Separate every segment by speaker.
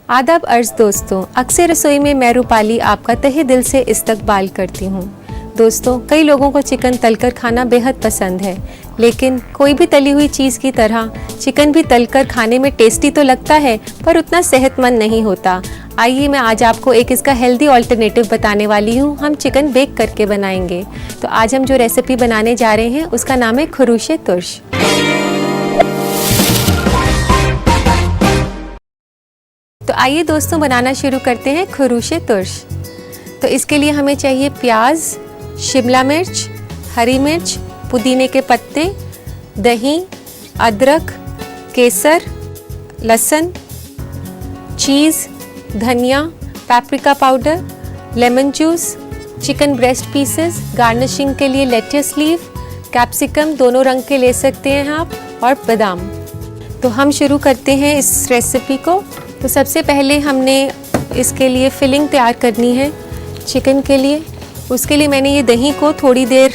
Speaker 1: आदाब अर्ज़ दोस्तों, अक्सर रसोई में मैं रूपाली आपका तहे दिल से इस्तकबाल करती हूँ। दोस्तों, कई लोगों को चिकन तलकर खाना बेहद पसंद है, लेकिन कोई भी तली हुई चीज़ की तरह चिकन भी तलकर खाने में टेस्टी तो लगता है, पर उतना सेहतमंद नहीं होता। आइए मैं आज आपको एक इसका हेल्दी ऑल्टरनेटिव बताने वाली हूँ। हम चिकन बेक करके बनाएंगे। तो आज हम जो रेसिपी बनाने जा रहे हैं उसका नाम है खरूशे तुर्श। तो आइए दोस्तों बनाना शुरू करते हैं खरूशे तुर्श। तो इसके लिए हमें चाहिए प्याज, शिमला मिर्च, हरी मिर्च, पुदीने के पत्ते, दही, अदरक, केसर, लहसुन, चीज़, धनिया, paprika powder, lemon juice, chicken breast pieces, garnishing के लिए लेट्स लीफ, कैप्सिकम दोनों रंग के ले सकते हैं आप, और बादाम। तो हम शुरू करते हैं इस रेसिपी को। तो सबसे पहले हमने इसके लिए फिलिंग तैयार करनी है चिकन के लिए। उसके लिए मैंने ये दही को थोड़ी देर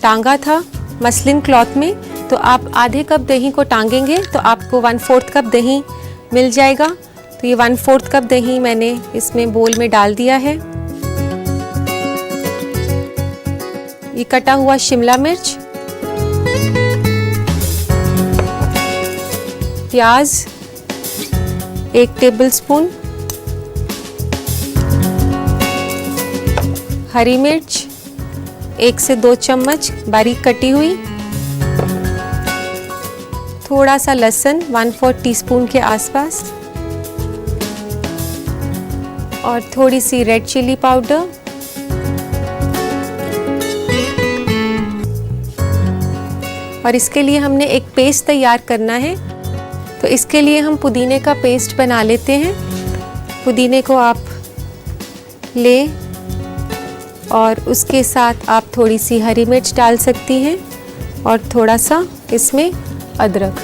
Speaker 1: टांगा था मसलिन क्लॉथ में। तो आप आधे कप दही को टांगेंगे तो आपको 1/4 कप दही मिल जाएगा। तो ये 1/4 कप दही मैंने इसमें बोल में डाल दिया है। ये कटा हुआ शिमला मिर्च, प्याज 1 टेबलस्पून, हरी मिर्च 1 से 2 चम्मच बारीक कटी हुई, थोड़ा सा लहसुन 1/4 टीस्पून के आसपास, और थोड़ी सी रेड चिली पाउडर, और इसके लिए हमने एक पेस्ट तैयार करना है। तो इसके लिए हम पुदीने का पेस्ट बना लेते हैं। पुदीने को आप लें और उसके साथ आप थोड़ी सी हरी मिर्च डाल सकती हैं और थोड़ा सा इसमें अदरक।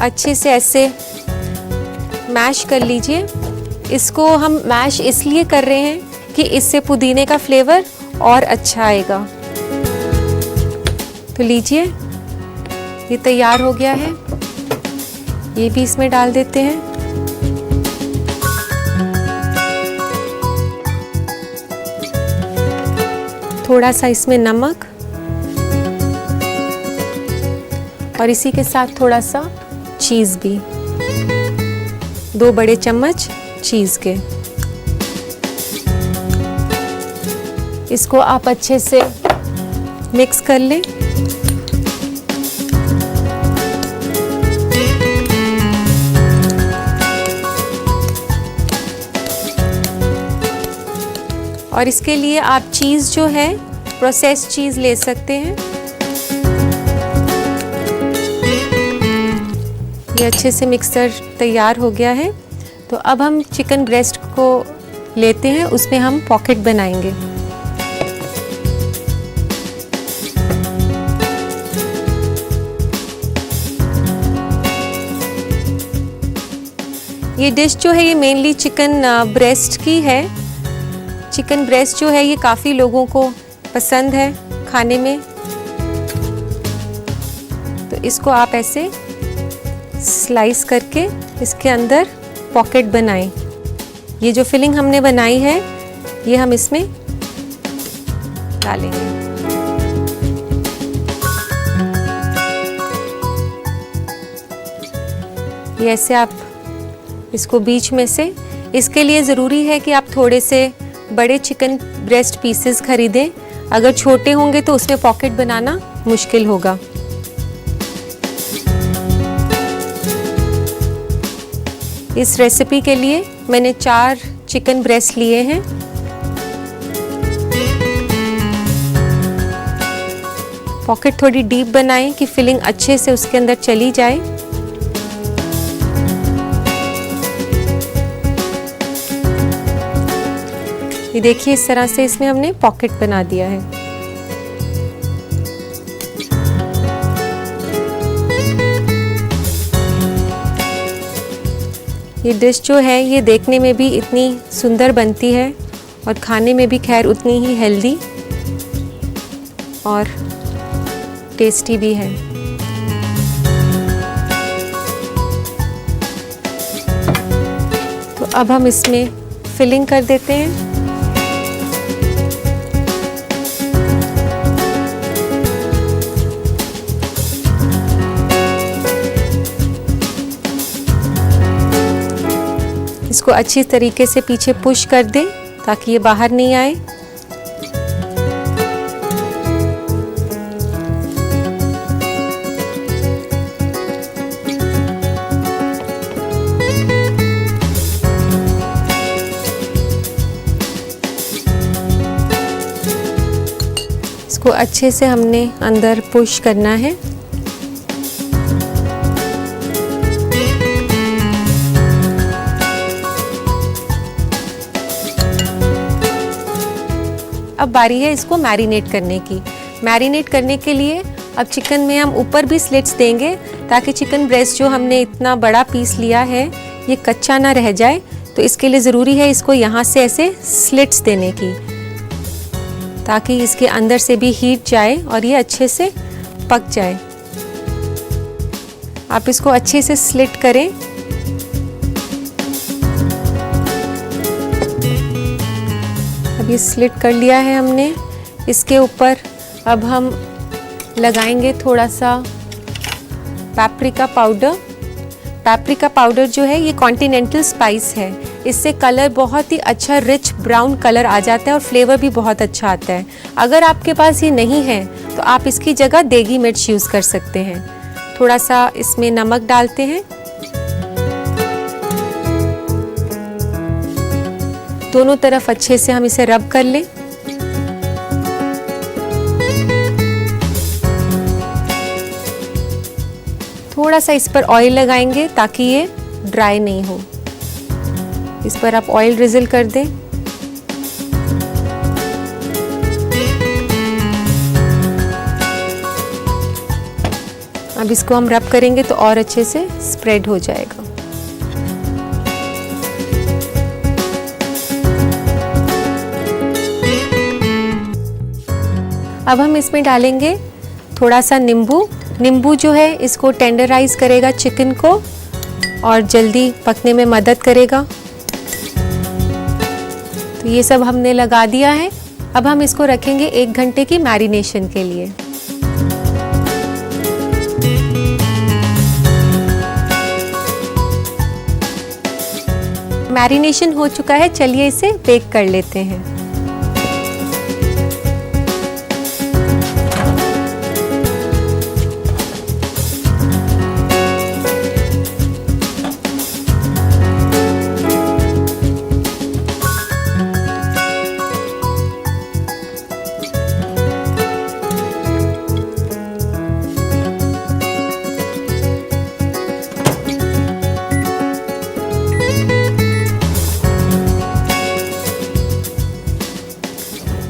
Speaker 1: अच्छे से ऐसे मैश कर लीजिए। इसको हम मैश इसलिए कर रहे हैं कि इससे पुदीने का फ्लेवर और अच्छा आएगा। तो लीजिए, ये तैयार हो गया है। ये भी इसमें डाल देते हैं। थोड़ा सा इसमें नमक, और इसी के साथ थोड़ा सा चीज़ भी, 2 बड़े चम्मच चीज़ के। इसको आप अच्छे से मिक्स कर लें। और इसके लिए आप चीज़ जो है प्रोसेस्ड चीज़ ले सकते हैं। ये अच्छे से मिक्सर तैयार हो गया है। तो अब हम चिकन ब्रेस्ट को लेते हैं, उसमें हम पॉकेट बनाएंगे। ये डिश जो है ये मेनली चिकन ब्रेस्ट की है। चिकन ब्रेस्ट जो है ये काफ़ी लोगों को पसंद है खाने में। तो इसको आप ऐसे स्लाइस करके इसके अंदर पॉकेट बनाएं। ये जो फिलिंग हमने बनाई है ये हम इसमें डालेंगे। ये ऐसे आप इसको बीच में से, इसके लिए ज़रूरी है कि आप थोड़े से बड़े चिकन ब्रेस्ट पीसेस खरीदें। अगर छोटे होंगे तो उसमें पॉकेट बनाना मुश्किल होगा। इस रेसिपी के लिए मैंने 4 चिकन ब्रेस्ट लिए हैं। पॉकेट थोड़ी डीप बनाएं कि फिलिंग अच्छे से उसके अंदर चली जाए। ये देखिए, इस तरह से इसमें हमने पॉकेट बना दिया है। ये डिश जो है ये देखने में भी इतनी सुंदर बनती है और खाने में भी खैर उतनी ही हेल्दी और टेस्टी भी है। अब हम इसमें फिलिंग कर देते हैं। इसको अच्छी तरीके से पीछे पुश कर दें ताकि ये बाहर नहीं आए। इसको अच्छे से हमने अंदर पुश करना है। अब बारी है इसको मैरिनेट करने की। मैरिनेट करने के लिए अब चिकन में हम ऊपर भी स्लिट्स देंगे ताकि चिकन ब्रेस्ट जो हमने इतना बड़ा पीस लिया है ये कच्चा ना रह जाए। तो इसके लिए ज़रूरी है इसको यहाँ से ऐसे स्लिट्स देने की ताकि इसके अंदर से भी हीट जाए और ये अच्छे से पक जाए। आप इसको अच्छे से स्लिट करें। ये स्लिट कर लिया है हमने। इसके ऊपर अब हम लगाएंगे थोड़ा सा पैप्रिका पाउडर। पैप्रिका पाउडर जो है ये कॉन्टिनेंटल स्पाइस है। इससे कलर बहुत ही अच्छा रिच ब्राउन कलर आ जाता है और फ्लेवर भी बहुत अच्छा आता है। अगर आपके पास ये नहीं है तो आप इसकी जगह देगी मिर्च यूज़ कर सकते हैं। थोड़ा सा इसमें नमक डालते हैं। दोनों तरफ अच्छे से हम इसे रब कर लें। थोड़ा सा इस पर ऑयल लगाएंगे ताकि ये ड्राई नहीं हो। इस पर आप ऑयल ड्रिजल कर दें। अब इसको हम रब करेंगे तो और अच्छे से स्प्रेड हो जाएगा। अब हम इसमें डालेंगे थोड़ा सा नींबू। नींबू जो है इसको टेंडराइज करेगा चिकन को और जल्दी पकने में मदद करेगा। तो ये सब हमने लगा दिया है। अब हम इसको रखेंगे 1 घंटे की मैरिनेशन के लिए। मैरिनेशन हो चुका है, चलिए इसे बेक कर लेते हैं।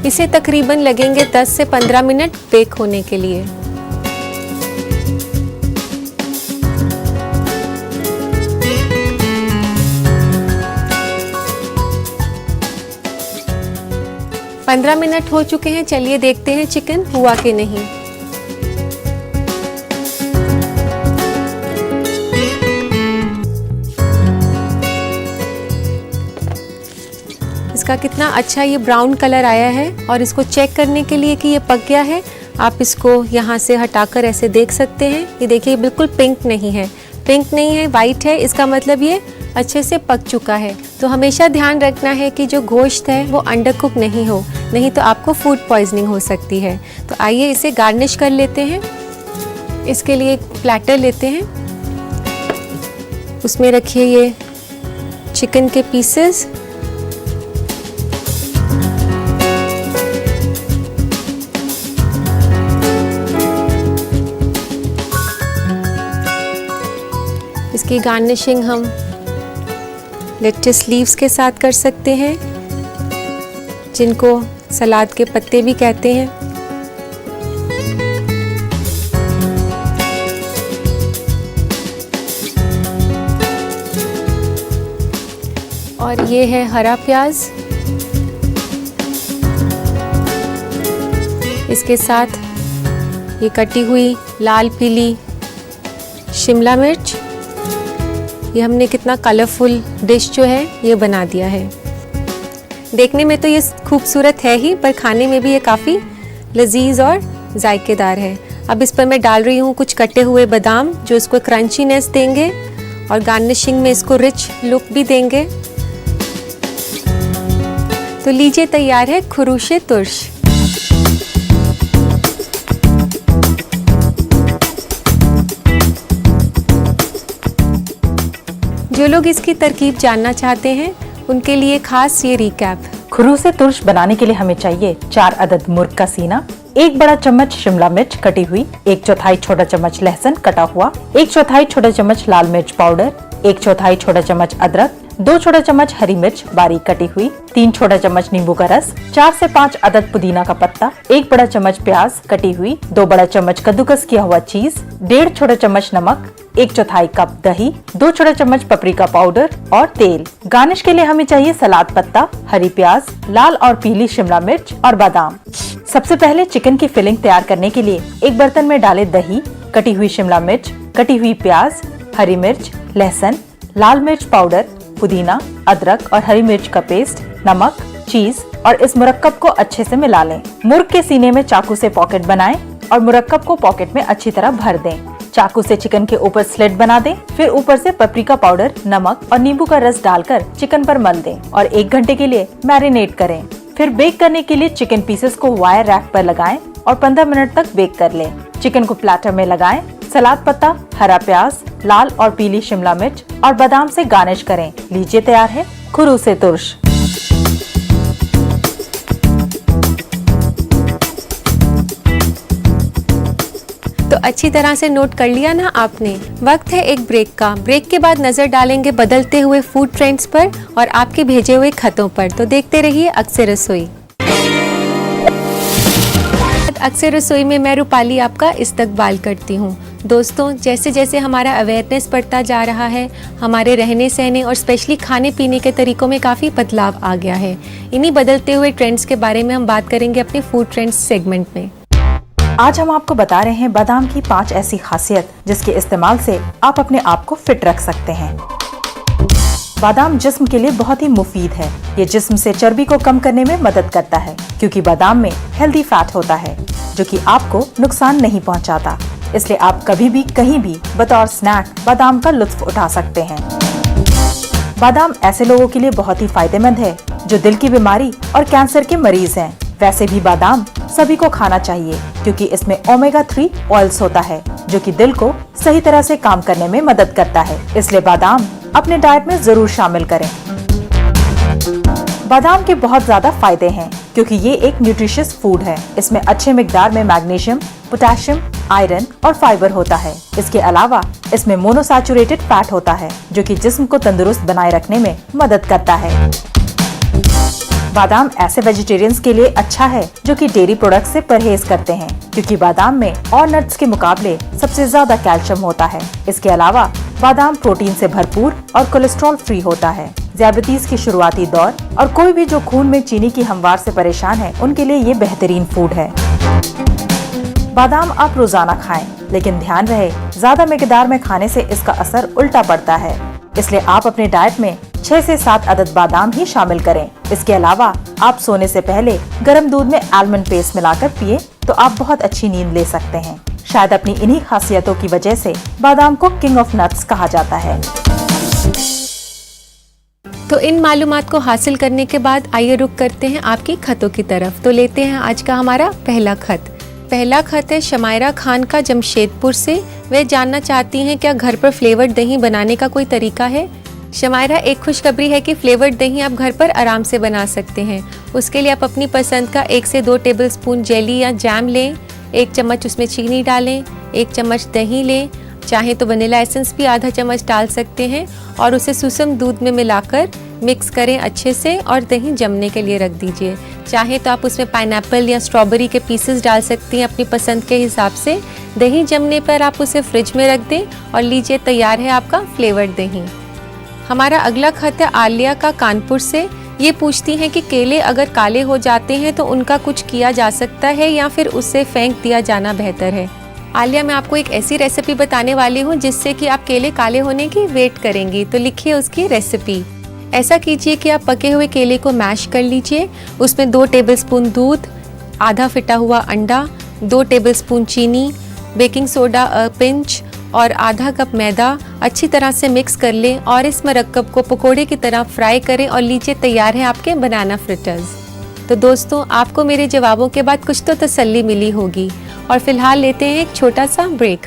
Speaker 1: इसे तकरीबन लगेंगे 10 से 15 मिनट बेक होने के लिए। पंद्रह मिनट हो चुके हैं, चलिए देखते हैं चिकन हुआ कि नहीं। इसका कितना अच्छा ये ब्राउन कलर आया है। और इसको चेक करने के लिए कि ये पक गया है, आप इसको यहाँ से हटाकर ऐसे देख सकते हैं। ये देखिए बिल्कुल पिंक नहीं है, पिंक नहीं है, वाइट है। इसका मतलब ये अच्छे से पक चुका है। तो हमेशा ध्यान रखना है कि जो गोश्त है वो अंडर कुक नहीं हो, नहीं तो आपको फूड पॉइजनिंग हो सकती है। तो आइए इसे गार्निश कर लेते हैं। इसके लिए एक प्लेटर लेते हैं, उसमें रखिए ये चिकन के पीसेस। इसकी गार्निशिंग हम लेट्स लीव्स के साथ कर सकते हैं, जिनको सलाद के पत्ते भी कहते हैं। और ये है हरा प्याज, इसके साथ ये कटी हुई लाल पीली शिमला मिर्च, ये हमने कितना कलरफुल डिश जो है ये बना दिया है। देखने में तो ये खूबसूरत है ही, पर खाने में भी ये काफ़ी लजीज और जायकेदार है। अब इस पर मैं डाल रही हूँ कुछ कटे हुए बादाम जो इसको क्रंचीनेस देंगे और गार्निशिंग में इसको रिच लुक भी देंगे। तो लीजिए, तैयार है खुरूशे तुर्श। जो लोग इसकी तरकीब जानना चाहते हैं उनके लिए खास ये रिकैप।
Speaker 2: खुरूशे तुर्श बनाने के लिए हमें चाहिए 4 अदद मुर्ग का सीना, 1 बड़ा चम्मच शिमला मिर्च कटी हुई, 1/4 छोटा चम्मच लहसुन कटा हुआ, 1/4 छोटा चम्मच लाल मिर्च पाउडर, 1/4 छोटा चम्मच अदरक, 2 छोटा चम्मच हरी मिर्च बारीक कटी हुई, 3 छोटा चम्मच नींबू का रस, 4 से 5 अदद पुदीना का पत्ता, 1 बड़ा चम्मच प्याज कटी हुई, 2 बड़ा चम्मच कद्दूकस किया हुआ चीज, 1.5 छोटा चम्मच नमक, 1/4 कप दही, 2 छोटा चम्मच पपरिका पाउडर और तेल। गार्निश के लिए हमें चाहिए सलाद पत्ता, हरी प्याज, लाल और पीली शिमला मिर्च और बादाम। सबसे पहले चिकन की फिलिंग तैयार करने के लिए एक बर्तन में डालें दही, कटी हुई शिमला मिर्च, कटी हुई प्याज, हरी मिर्च, लहसुन, लाल मिर्च पाउडर, पुदीना, अदरक और हरी मिर्च का पेस्ट, नमक, चीज और इस मुरक्कब को अच्छे से मिला लें। मुर्ग के सीने में चाकू से पॉकेट बनाएं और मुरक्कब को पॉकेट में अच्छी तरह भर दें। चाकू से चिकन के ऊपर स्लिट बना दें, फिर ऊपर से पपरिका पाउडर, नमक और नींबू का रस डालकर चिकन पर मल दें और 1 घंटे के लिए मैरिनेट करें। फिर बेक करने के लिए चिकन पीसेस को वायर रैक पर लगाएं और 15 मिनट तक बेक कर लें। चिकन को प्लेटर में लगाएं, सलाद पत्ता, हरा प्याज, लाल और पीली शिमला मिर्च और बादाम से गार्निश करें। लीजिए, तैयार है खुरूशे तुर्श।
Speaker 1: तो अच्छी तरह से नोट कर लिया ना आपने। वक्त है एक ब्रेक का। ब्रेक के बाद नजर डालेंगे बदलते हुए फूड ट्रेंड्स पर और आपके भेजे हुए खतों पर। तो देखते रहिए अक्सर रसोई। अक्सर रसोई में मैं रूपाली आपका इस्तकबाल करती हूँ। दोस्तों, जैसे जैसे हमारा अवेयरनेस बढ़ता जा रहा है, हमारे रहने सहने और स्पेशली खाने पीने के तरीकों में काफ़ी बदलाव आ गया है। इन्हीं बदलते हुए ट्रेंड्स के बारे में हम बात करेंगे अपने फूड ट्रेंड्स सेगमेंट में।
Speaker 2: आज हम आपको बता रहे हैं बादाम की 5 ऐसी खासियत जिसके इस्तेमाल से आप अपने आप को फिट रख सकते हैं। बादाम जिस्म के लिए बहुत ही मुफीद है। ये जिस्म से चर्बी को कम करने में मदद करता है क्योंकि बादाम में हेल्दी फैट होता है जो कि आपको नुकसान नहीं पहुंचाता। इसलिए आप कभी भी कहीं भी बतौर स्नैक बादाम का लुत्फ उठा सकते हैं। बादाम ऐसे लोगों के लिए बहुत ही फायदेमंद है जो दिल की बीमारी और कैंसर के मरीज हैं। वैसे भी बादाम सभी को खाना चाहिए क्योंकि इसमें ओमेगा 3 ऑयल्स होता है जो कि दिल को सही तरह से काम करने में मदद करता है। इसलिए बादाम अपने डाइट में जरूर शामिल करें। बादाम के बहुत ज्यादा फायदे हैं क्योंकि ये एक न्यूट्रिशियस फूड है। इसमें अच्छे मिकदार में मैग्नीशियम, पोटेशियम, आयरन और फाइबर होता है। इसके अलावा इसमें मोनोसैचुरेटेड फैट होता है जो कि जिस्म को तंदुरुस्त बनाए रखने में मदद करता है। बादाम ऐसे वेजिटेरियंस के लिए अच्छा है जो कि डेयरी प्रोडक्ट से परहेज करते हैं क्योंकि बादाम में और नट्स के मुकाबले सबसे ज्यादा कैल्शियम होता है। इसके अलावा बादाम प्रोटीन से भरपूर और कोलेस्ट्रॉल फ्री होता है। डायबिटीज की शुरुआती दौर और कोई भी जो खून में चीनी की हमवार से परेशान है उनके लिए ये बेहतरीन फूड है। बादाम आप रोजाना खाएं, लेकिन ध्यान रहे ज्यादा मिकदार में खाने से इसका असर उल्टा पड़ता है। इसलिए आप अपने डाइट में 6 से 7 अदद बादाम ही शामिल करें। इसके अलावा आप सोने से पहले गर्म दूध में आलमंड पेस्ट मिलाकर पिए तो आप बहुत अच्छी नींद ले सकते हैं। शायद अपनी इन्हीं खासियतों की वजह से बादाम को किंग ऑफ नट्स कहा जाता है।
Speaker 1: तो इन मालूमात को हासिल करने के बाद आइए रुक करते हैं आपकी खतों की तरफ। तो लेते हैं आज का हमारा पहला खत। पहला खत है शमायरा खान का जमशेदपुर से। वे जानना चाहती हैं क्या घर पर फ्लेवर्ड दही बनाने का कोई तरीका है। शमायरा, एक खुशखबरी है कि फ्लेवर्ड दही आप घर पर आराम से बना सकते हैं। उसके लिए आप अपनी पसंद का 1 से 2 टेबलस्पून जेली या जैम लें, 1 चम्मच उसमें चीनी डालें, 1 चम्मच दही लें, चाहे तो वनीला एसेंस भी आधा चम्मच डाल सकते हैं और उसे सुसम दूध में मिलाकर मिक्स करें अच्छे से और दही जमने के लिए रख दीजिए। चाहे तो आप उसमें पाइनएप्पल या स्ट्रॉबेरी के पीसेस डाल सकती हैं अपनी पसंद के हिसाब से। दही जमने पर आप उसे फ्रिज में रख दें और लीजिए, तैयार है आपका फ्लेवर्ड दही। हमारा अगला खत है आलिया का कानपुर से। ये पूछती हैं कि केले अगर काले हो जाते हैं तो उनका कुछ किया जा सकता है या फिर उसे फेंक दिया जाना बेहतर है। आलिया, मैं आपको एक ऐसी रेसिपी बताने वाली हूँ जिससे कि आप केले काले होने की वेट करेंगी। तो लिखिए उसकी रेसिपी। ऐसा कीजिए कि आप पके हुए केले को मैश कर लीजिए। उसमें 2 टेबलस्पून दूध, आधा फिटा हुआ अंडा, 2 टेबलस्पून चीनी, बेकिंग सोडा पिंच और आधा कप मैदा अच्छी तरह से मिक्स कर लें और इस मरकब को पकोड़े की तरह फ्राई करें और लीजिए तैयार है आपके बनाना फ्रिटर्स। तो दोस्तों, आपको मेरे जवाबों के बाद कुछ तो तसल्ली मिली होगी और फिलहाल लेते हैं एक छोटा सा ब्रेक।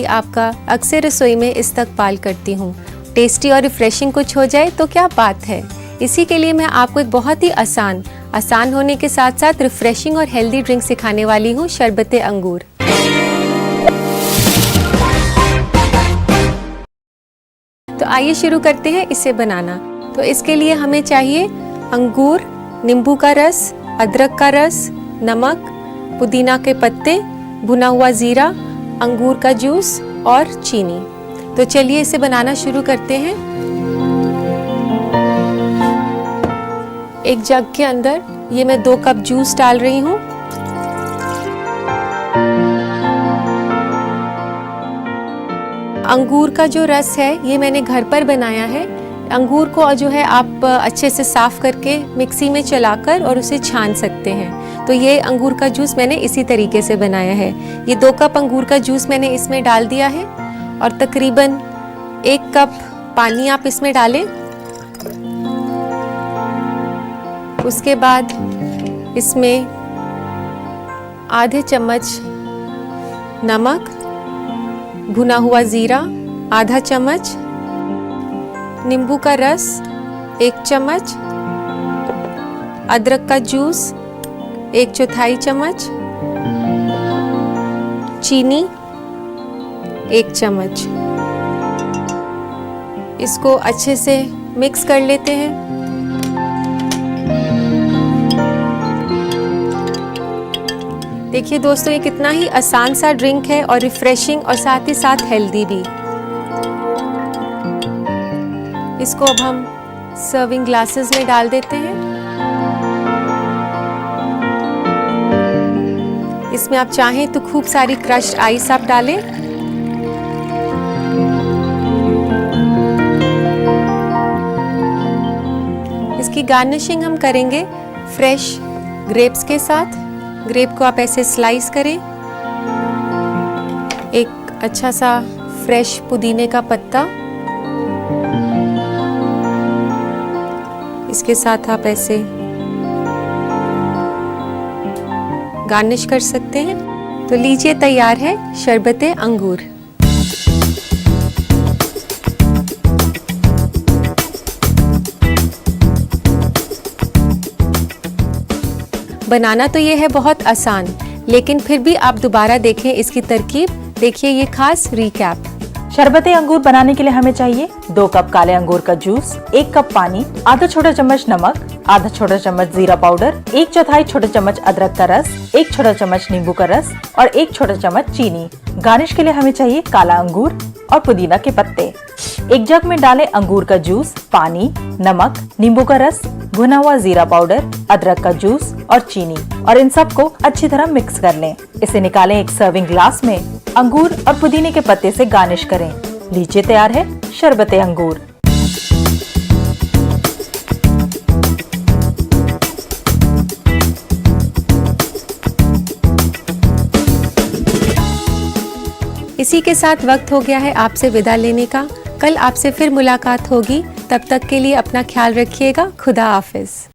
Speaker 1: आपका अक्सर रसोई में इस्तकबाल करती हूँ। टेस्टी और रिफ्रेशिंग कुछ हो जाए तो क्या बात है। इसी के लिए मैं आपको एक बहुत ही आसान होने के साथ साथ रिफ्रेशिंग और हेल्दी ड्रिंक सिखाने वाली हूँ, शरबत अंगूर। तो आइए शुरू करते हैं इसे बनाना। तो इसके लिए हमें चाहिए अंगूर, नींबू का रस, अदरक का रस, नमक, पुदीना के पत्ते, भुना हुआ जीरा, अंगूर का जूस और चीनी। तो चलिए इसे बनाना शुरू करते हैं। एक जग के अंदर ये मैं 2 कप जूस डाल रही हूँ। अंगूर का जो रस है ये मैंने घर पर बनाया है। अंगूर को जो है आप अच्छे से साफ करके मिक्सी में चलाकर और उसे छान सकते हैं। तो ये अंगूर का जूस मैंने इसी तरीके से बनाया है। ये 2 कप अंगूर का जूस मैंने इसमें डाल दिया है और तकरीबन 1 कप पानी आप इसमें डालें। उसके बाद इसमें आधे चम्मच नमक, भुना हुआ जीरा आधा चम्मच, नींबू का रस 1 चम्मच, अदरक का जूस 1/4 चम्मच, चीनी 1 चम्मच। इसको अच्छे से मिक्स कर लेते हैं। देखिए दोस्तों, ये कितना ही आसान सा ड्रिंक है और रिफ्रेशिंग और साथ ही साथ हेल्दी भी। इसको अब हम सर्विंग ग्लासेस में डाल देते हैं। इसमें आप चाहें तो खूब सारी क्रश्ड आइस आप डालें। इसकी गार्निशिंग हम करेंगे फ्रेश ग्रेप्स के साथ। ग्रेप को आप ऐसे स्लाइस करें। एक अच्छा सा फ्रेश पुदीने का पत्ता, इसके साथ आप ऐसे गार्निश कर सकते हैं। तो लीजिए तैयार है शरबत अंगूर। बनाना तो ये है बहुत आसान, लेकिन फिर भी आप दोबारा देखें इसकी तरकीब। देखिए ये खास रिकैप।
Speaker 2: शरबत अंगूर बनाने के लिए हमें चाहिए 2 कप काले अंगूर का जूस, 1 कप पानी, आधा छोटा चम्मच नमक, आधा छोटा चम्मच जीरा पाउडर, 1/4 छोटा चम्मच अदरक का रस, 1 छोटा चम्मच नींबू का रस और 1 छोटा चम्मच चीनी। गार्निश के लिए हमें चाहिए काला अंगूर और पुदीना के पत्ते। एक जग में डालें अंगूर का जूस, पानी, नमक, नींबू का रस, भुना हुआ जीरा पाउडर, अदरक का जूस और चीनी और इन सबको अच्छी तरह मिक्स कर लें। इसे निकालें एक सर्विंग ग्लास में। अंगूर और पुदीने के पत्ते से गार्निश करें। लीजिए तैयार है शरबत अंगूर।
Speaker 1: इसी के साथ वक्त हो गया है आपसे विदा लेने का। कल आपसे फिर मुलाकात होगी। तब तक के लिए अपना ख्याल रखिएगा। खुदा हाफिज।